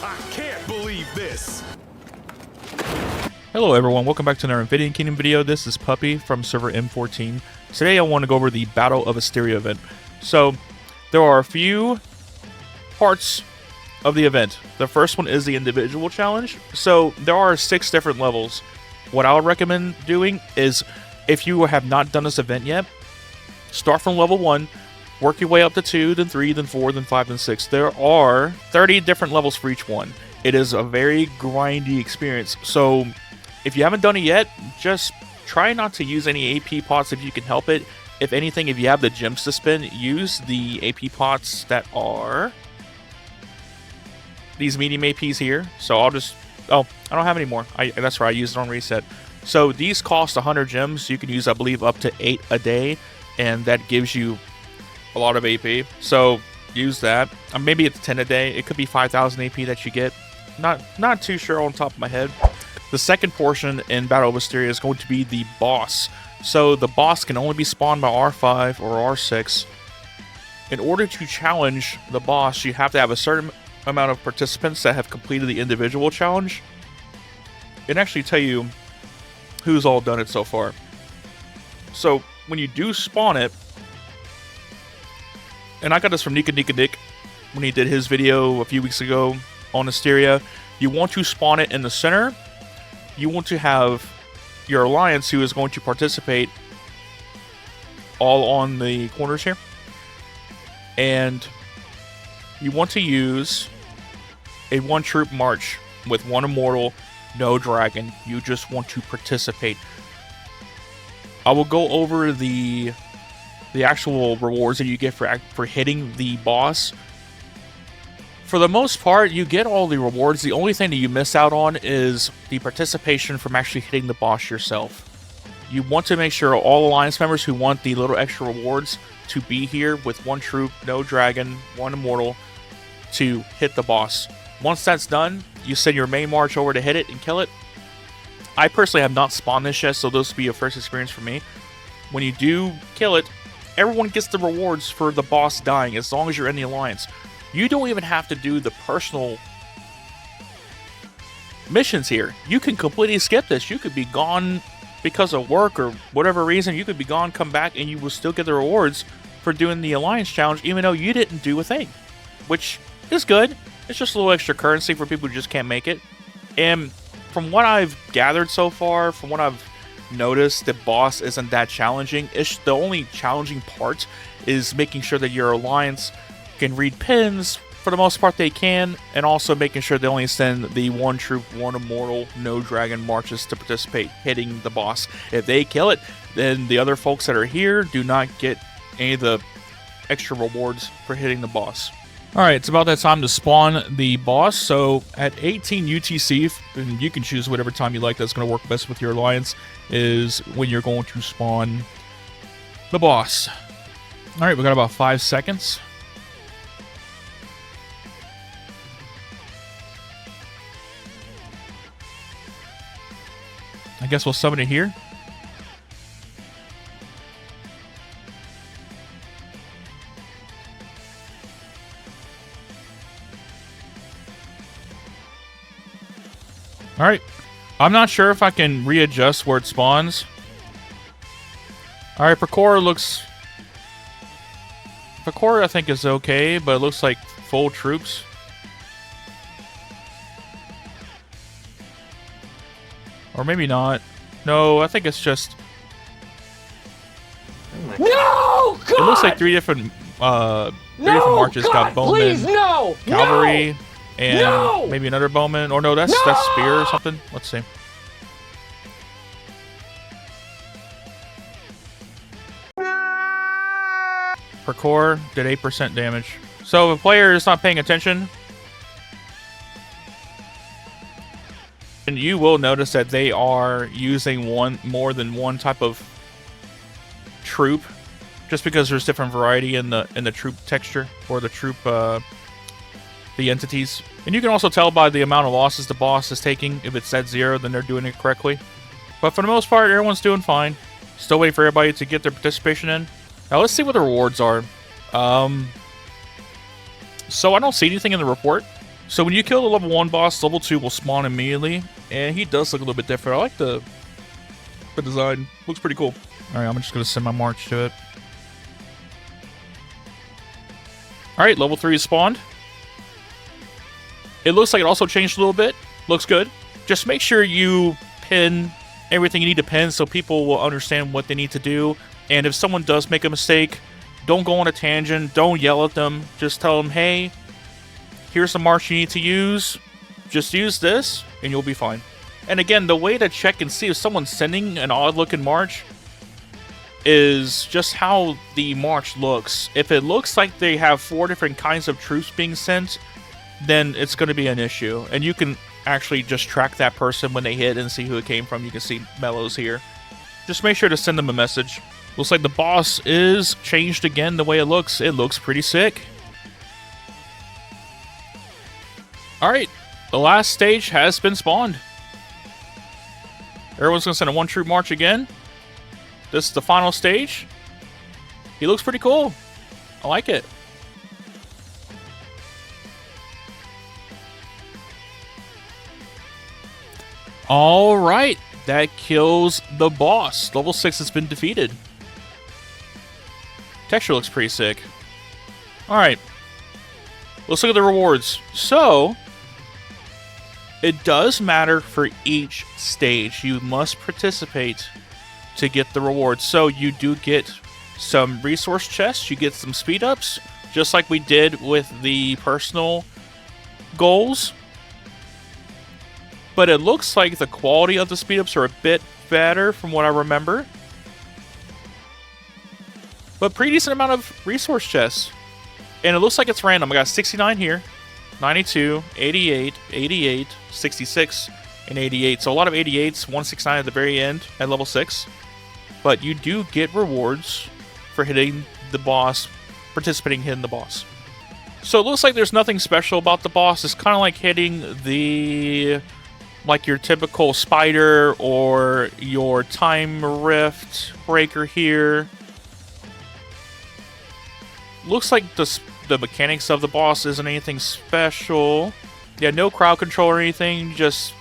I can't believe this. Hello everyone, welcome back to another Infinity Kingdom video. This is Puppy from server M14. Today I want to go over the Battle of Asteria event. So, there are a few parts of the event. The first one is the individual challenge. So, there are 6 different levels. What I would recommend doing is, if you have not done this event yet, start from level 1, work your way up to 2, then 3, then 4, then 5, then 6. There are 30 different levels for each one. It is a very grindy experience. So, if you haven't done it yet, just try not to use any AP pots if you can help it. If anything, if you have the gems to spend, use the AP pots that are these medium APs here. So I'll just... Oh, I don't have any more. That's right, I used it on reset. So these cost 100 gems. You can use, I believe, up to 8 a day. And that gives you a lot of AP. So use that. Maybe it's 10 a day. It could be 5,000 AP that you get. Not too sure on top of my head. The second portion in Battle of Asteria is going to be the boss. So the boss can only be spawned by R5 or R6. In order to challenge the boss, you have to have a certain amount of participants that have completed the individual challenge. It actually tell you who's all done it so far. So when you do spawn it, and I got this from Nick when he did his video a few weeks ago on Asteria, you want to spawn it in the center. You want to have your alliance who is going to participate all on the corners here. And you want to use a 1-troop march with 1 immortal, no dragon. You just want to participate. I will go over the actual rewards that you get for hitting the boss. For the most part, you get all the rewards. The only thing that you miss out on is the participation from actually hitting the boss yourself. You want to make sure all alliance members who want the little extra rewards to be here with 1 troop, no dragon, 1 immortal to hit the boss. Once that's done, you send your main march over to hit it and kill it. I personally have not spawned this yet, so this will be a first experience for me. When you do kill it, everyone gets the rewards for the boss dying as long as you're in the alliance. You don't even have to do the personal missions here. You can completely skip this. You could be gone because of work or whatever reason. You could be gone, come back, and you will still get the rewards for doing the Alliance Challenge, even though you didn't do a thing. Which is good. It's just a little extra currency for people who just can't make it. And from what I've gathered so far, from what I've noticed, the boss isn't that challenging. The only challenging part is making sure that your Alliance can read pins. For the most part they can, and also making sure they only send the 1 troop, 1 immortal, no dragon marches to participate hitting the boss. If they kill it, then the other folks that are here do not get any of the extra rewards for hitting the boss. Alright, it's about that time to spawn the boss. So at 18 UTC, and you can choose whatever time you like that's going to work best with your alliance, is when you're going to spawn the boss. Alright, we got about 5 seconds. I guess we'll summon it here. Alright. I'm not sure if I can readjust where it spawns. Alright, Parkour looks... Parkour I think is okay, but it looks like full troops. Or maybe not. No, I think it's just... No! God! It looks like 3 different marches. God, got Bowman, please, no! Cavalry, No! and No! maybe another Bowman. Or no, that's Spear or something. Let's see. Parkour did 8% damage. So if a player is not paying attention, and you will notice that they are using more than one type of troop, just because there's different variety in the troop texture or the troop the entities. And you can also tell by the amount of losses the boss is taking. If it's at 0, then they're doing it correctly. But for the most part, everyone's doing fine. Still waiting for everybody to get their participation in. Now let's see what the rewards are. So I don't see anything in the report. So when you kill the level 1 boss, level 2 will spawn immediately, and he does look a little bit different. I like the design. Looks pretty cool. Alright, I'm just going to send my march to it. Alright, level 3 is spawned. It looks like it also changed a little bit. Looks good. Just make sure you pin everything you need to pin so people will understand what they need to do. And if someone does make a mistake, don't go on a tangent. Don't yell at them. Just tell them, hey, here's the march you need to use. Just use this, and you'll be fine. And again, the way to check and see if someone's sending an odd-looking march is just how the march looks. If it looks like they have 4 different kinds of troops being sent, then it's going to be an issue. And you can actually just track that person when they hit and see who it came from. You can see mellows here. Just make sure to send them a message. Looks like the boss is changed again the way it looks. It looks pretty sick. Alright, the last stage has been spawned. Everyone's going to send a 1 troop march again. This is the final stage. He looks pretty cool. I like it. Alright, that kills the boss. Level 6 has been defeated. Texture looks pretty sick. Alright, let's look at the rewards. So, it does matter for each stage. You must participate to get the rewards. So you do get some resource chests, you get some speed ups, just like we did with the personal goals. But it looks like the quality of the speed ups are a bit better from what I remember. But pretty decent amount of resource chests. And it looks like it's random. I got 69 here, 92, 88, 88, 66, and 88. So a lot of 88s, 169 at the very end at level 6. But you do get rewards for hitting the boss, participating in hitting the boss. So it looks like there's nothing special about the boss. It's kind of like hitting the, like your typical spider or your time rift breaker here. Looks like the mechanics of the boss isn't anything special. Yeah, no crowd control or anything, just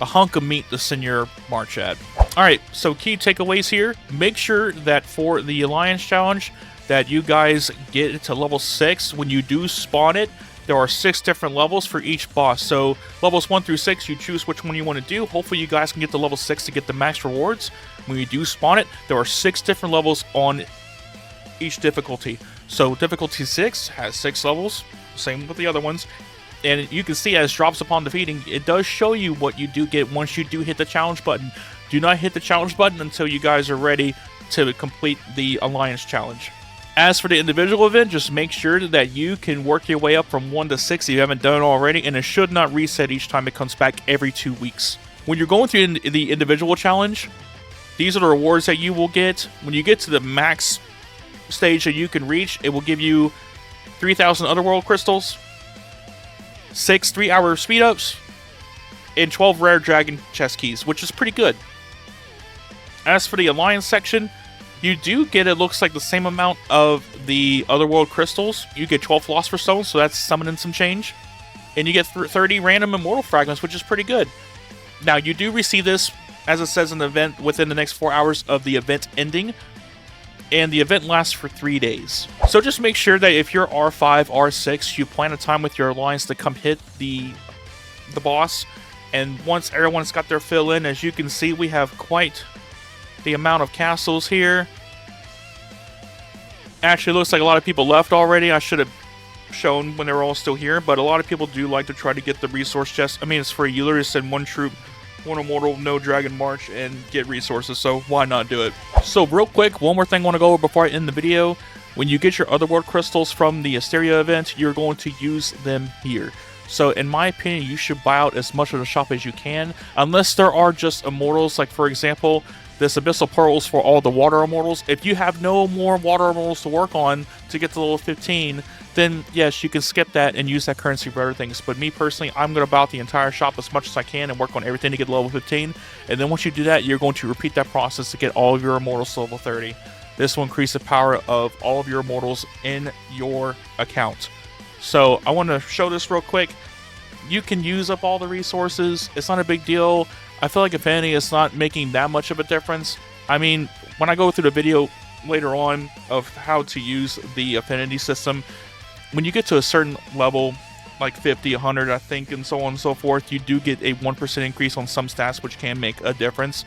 a hunk of meat to send your march at. Alright, so key takeaways here. Make sure that for the Alliance Challenge that you guys get to level 6. When you do spawn it, there are 6 different levels for each boss. So levels 1 through 6, you choose which one you want to do. Hopefully you guys can get to level 6 to get the max rewards. When you do spawn it, there are 6 different levels on each difficulty. So difficulty 6 has 6 levels, same with the other ones. And you can see as drops upon defeating, it does show you what you do get once you do hit the challenge button. Do not hit the challenge button until you guys are ready to complete the Alliance Challenge. As for the individual event, just make sure that you can work your way up from 1 to 6 if you haven't done it already, and it should not reset each time it comes back every 2 weeks. When you're going through the individual challenge, these are the rewards that you will get. When you get to the max stage that you can reach, it will give you 3,000 Otherworld Crystals, 6 3-hour speed ups, and 12 rare dragon chest keys, which is pretty good. As for the Alliance section, you do get, it looks like, the same amount of the Otherworld Crystals. You get 12 Philosopher's Stones, so that's summoning some change. And you get 30 random Immortal Fragments, which is pretty good. Now, you do receive this, as it says in the event, within the next 4 hours of the event ending. And the event lasts for 3 days. So just make sure that if you're R5, R6, you plan a time with your Alliance to come hit the boss. And once everyone's got their fill in, as you can see, we have quite the amount of castles here. Actually, it looks like a lot of people left already. I should have shown when they were all still here, but a lot of people do like to try to get the resource chest. I mean, it's free. You literally send 1 troop, 1 immortal, no dragon march, and get resources, so why not do it? So real quick, one more thing I want to go over before I end the video. When you get your Otherworld Crystals from the Asteria event, you're going to use them here. So in my opinion, you should buy out as much of the shop as you can, unless there are just immortals, like for example, this Abyssal Pearls for all the water immortals. If you have no more water immortals to work on to get to level 15, then yes, you can skip that and use that currency for other things. But me personally, I'm going to buy out the entire shop as much as I can and work on everything to get level 15. And then once you do that, you're going to repeat that process to get all of your immortals to level 30. This will increase the power of all of your immortals in your account. So I want to show this real quick. You can use up all the resources. It's not a big deal. I feel like Affinity is not making that much of a difference. I mean, when I go through the video later on of how to use the Affinity system, when you get to a certain level, like 50, 100, I think, and so on and so forth, you do get a 1% increase on some stats, which can make a difference.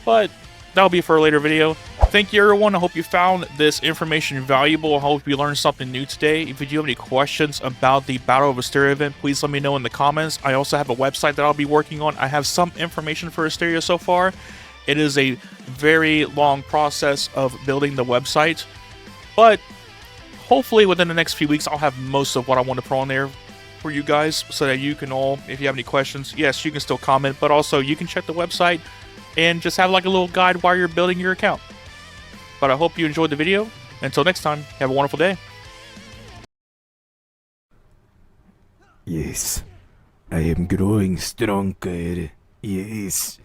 But that'll be for a later video. Thank you, everyone. I hope you found this information valuable. I hope you learned something new today. If you do have any questions about the Battle of Asteria event, please let me know in the comments. I also have a website that I'll be working on. I have some information for Asteria so far. It is a very long process of building the website, but hopefully within the next few weeks, I'll have most of what I want to put on there for you guys so that you can all, if you have any questions, yes, you can still comment, but also you can check the website and just have like a little guide while you're building your account. But I hope you enjoyed the video. Until next time, have a wonderful day. Yes, I am growing stronger. Yes,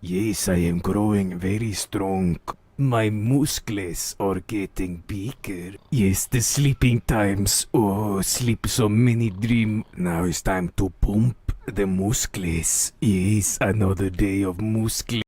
yes, I am growing very strong. My muscles are getting bigger. Yes, the sleeping times. Oh, sleep so many dream. Now it's time to pump the muscles. Yes, another day of muscles.